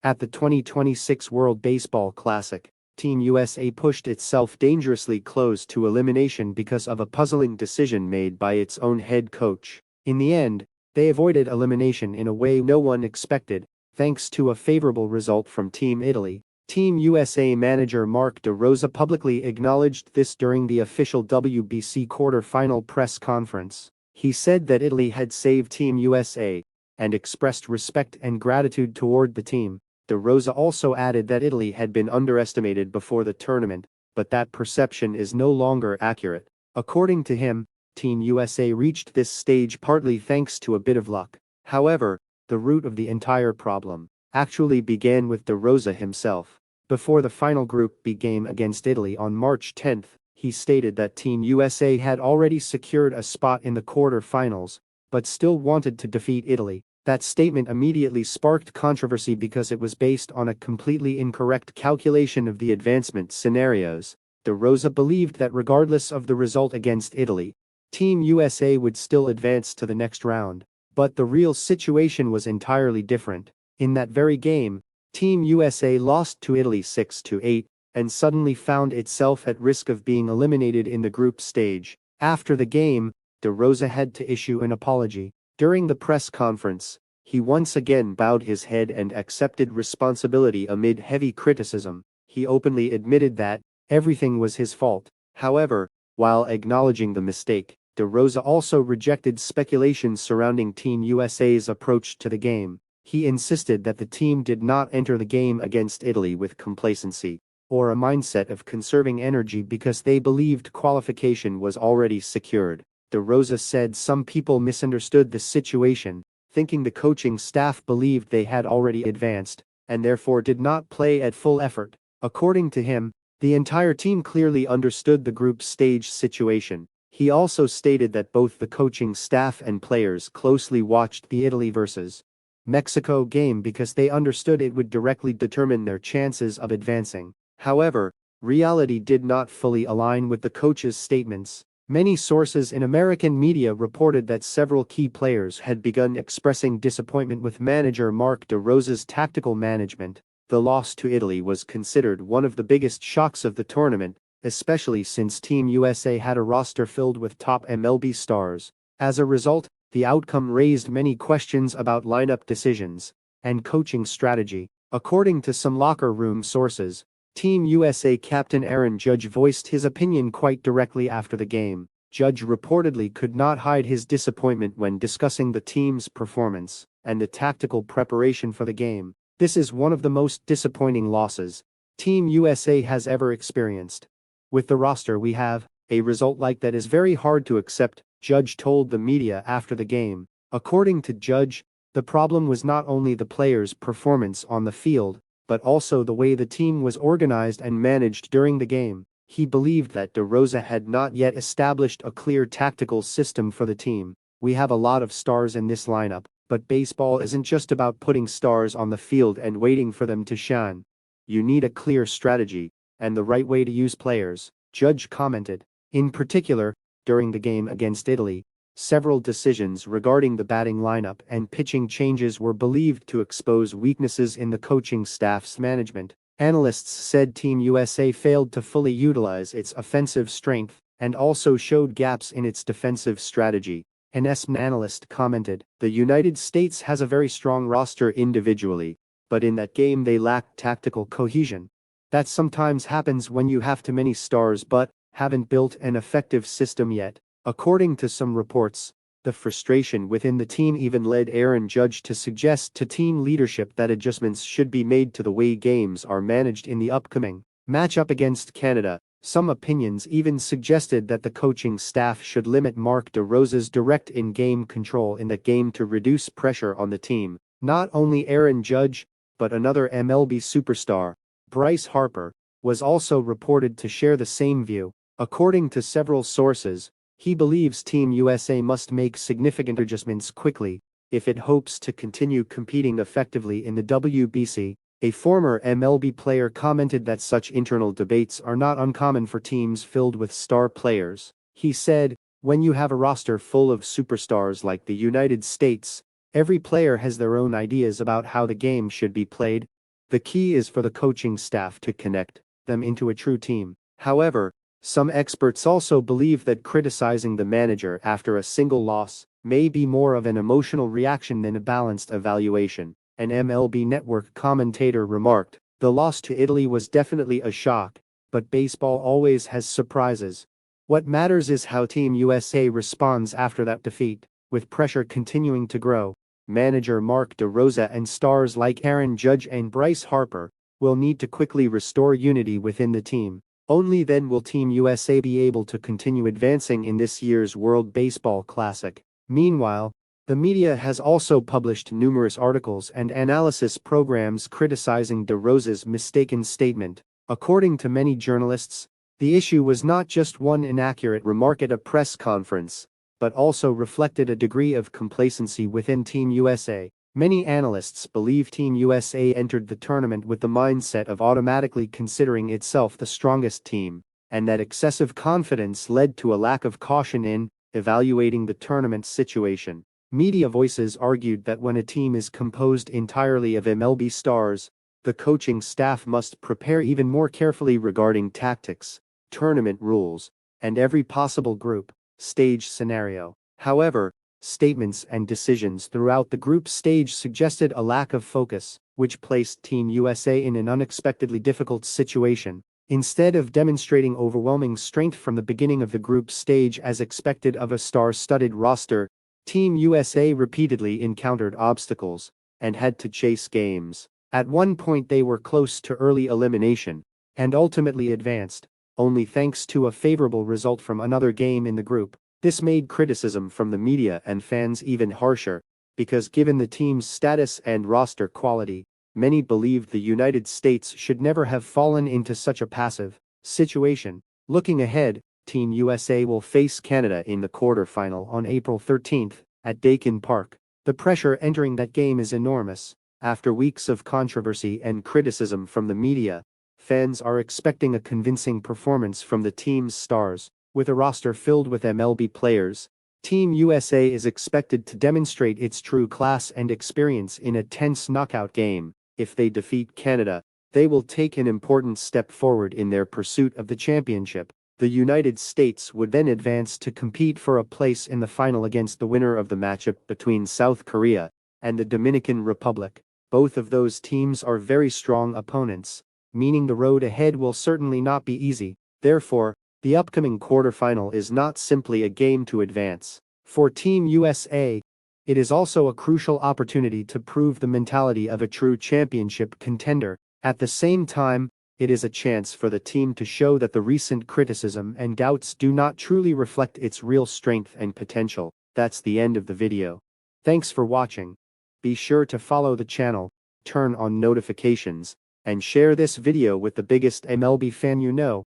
At the 2026 World Baseball Classic, Team USA pushed itself dangerously close to elimination because of a puzzling decision made by its own head coach. In the end, they avoided elimination in a way no one expected, thanks to a favorable result from Team Italy. Team USA manager Mark DeRosa publicly acknowledged this during the official WBC quarterfinal press conference. He said that Italy had saved Team USA and expressed respect and gratitude toward the team. DeRosa also added that Italy had been underestimated before the tournament, but that perception is no longer accurate. According to him, Team USA reached this stage partly thanks to a bit of luck. However, the root of the entire problem actually began with DeRosa himself. Before the final Group B game against Italy on March 10, he stated that Team USA had already secured a spot in the quarterfinals, but still wanted to defeat Italy. That statement immediately sparked controversy because it was based on a completely incorrect calculation of the advancement scenarios. DeRosa believed that regardless of the result against Italy, Team USA would still advance to the next round. But the real situation was entirely different. In that very game, Team USA lost to Italy 6-8 and suddenly found itself at risk of being eliminated in the group stage. After the game, DeRosa had to issue an apology. During the press conference, he once again bowed his head and accepted responsibility amid heavy criticism. He openly admitted that everything was his fault. However, while acknowledging the mistake, DeRosa also rejected speculations surrounding Team USA's approach to the game. He insisted that the team did not enter the game against Italy with complacency or a mindset of conserving energy because they believed qualification was already secured. DeRosa said some people misunderstood the situation, thinking the coaching staff believed they had already advanced, and therefore did not play at full effort. According to him, the entire team clearly understood the group stage situation. He also stated that both the coaching staff and players closely watched the Italy vs. Mexico game because they understood it would directly determine their chances of advancing. However, reality did not fully align with the coach's statements. Many sources in American media reported that several key players had begun expressing disappointment with manager Mark DeRosa's tactical management. The loss to Italy was considered one of the biggest shocks of the tournament, especially since Team USA had a roster filled with top MLB stars. As a result, the outcome raised many questions about lineup decisions and coaching strategy. According to some locker room sources, Team USA captain Aaron Judge voiced his opinion quite directly after the game. Judge reportedly could not hide his disappointment when discussing the team's performance and the tactical preparation for the game. This is one of the most disappointing losses Team USA has ever experienced. With the roster we have, a result like that is very hard to accept, Judge told the media after the game. According to Judge, the problem was not only the players' performance on the field, but also the way the team was organized and managed during the game. He believed that DeRosa had not yet established a clear tactical system for the team. We have a lot of stars in this lineup, but baseball isn't just about putting stars on the field and waiting for them to shine. You need a clear strategy and the right way to use players, Judge commented. In particular, during the game against Italy, several decisions regarding the batting lineup and pitching changes were believed to expose weaknesses in the coaching staff's management. Analysts said Team USA failed to fully utilize its offensive strength and also showed gaps in its defensive strategy. An ESPN analyst commented, "The United States has a very strong roster individually, but in that game they lacked tactical cohesion. That sometimes happens when you have too many stars but haven't built an effective system yet." According to some reports, the frustration within the team even led Aaron Judge to suggest to team leadership that adjustments should be made to the way games are managed in the upcoming matchup against Canada. Some opinions even suggested that the coaching staff should limit Mark DeRosa's direct in-game control in that game to reduce pressure on the team. Not only Aaron Judge, but another MLB superstar, Bryce Harper, was also reported to share the same view. According to several sources, he believes Team USA must make significant adjustments quickly if it hopes to continue competing effectively in the WBC. A former MLB player commented that such internal debates are not uncommon for teams filled with star players. He said, "When you have a roster full of superstars like the United States, every player has their own ideas about how the game should be played. The key is for the coaching staff to connect them into a true team. However, some experts also believe that criticizing the manager after a single loss may be more of an emotional reaction than a balanced evaluation. An MLB Network commentator remarked, "The loss to Italy was definitely a shock, but baseball always has surprises. What matters is how Team USA responds after that defeat." With pressure continuing to grow, manager Mark DeRosa and stars like Aaron Judge and Bryce Harper will need to quickly restore unity within the team. Only then will Team USA be able to continue advancing in this year's World Baseball Classic. Meanwhile, the media has also published numerous articles and analysis programs criticizing DeRosa's mistaken statement. According to many journalists, the issue was not just one inaccurate remark at a press conference, but also reflected a degree of complacency within Team USA. Many analysts believe Team USA entered the tournament with the mindset of automatically considering itself the strongest team, and that excessive confidence led to a lack of caution in evaluating the tournament situation. Media voices argued that when a team is composed entirely of MLB stars, the coaching staff must prepare even more carefully regarding tactics, tournament rules, and every possible group stage scenario. However, statements and decisions throughout the group stage suggested a lack of focus, which placed Team USA in an unexpectedly difficult situation. Instead of demonstrating overwhelming strength from the beginning of the group stage as expected of a star-studded roster, Team USA repeatedly encountered obstacles and had to chase games. At one point they were close to early elimination and ultimately advanced, only thanks to a favorable result from another game in the group. This made criticism from the media and fans even harsher, because given the team's status and roster quality, many believed the United States should never have fallen into such a passive situation. Looking ahead, Team USA will face Canada in the quarterfinal on April 13 at Dakin Park. The pressure entering that game is enormous. After weeks of controversy and criticism from the media, fans are expecting a convincing performance from the team's stars. With a roster filled with MLB players, Team USA is expected to demonstrate its true class and experience in a tense knockout game. If they defeat Canada, they will take an important step forward in their pursuit of the championship. The United States would then advance to compete for a place in the final against the winner of the matchup between South Korea and the Dominican Republic. Both of those teams are very strong opponents, meaning the road ahead will certainly not be easy. Therefore, the upcoming quarterfinal is not simply a game to advance. For Team USA, it is also a crucial opportunity to prove the mentality of a true championship contender. At the same time, it is a chance for the team to show that the recent criticism and doubts do not truly reflect its real strength and potential. That's the end of the video. Thanks for watching. Be sure to follow the channel, turn on notifications, and share this video with the biggest MLB fan you know.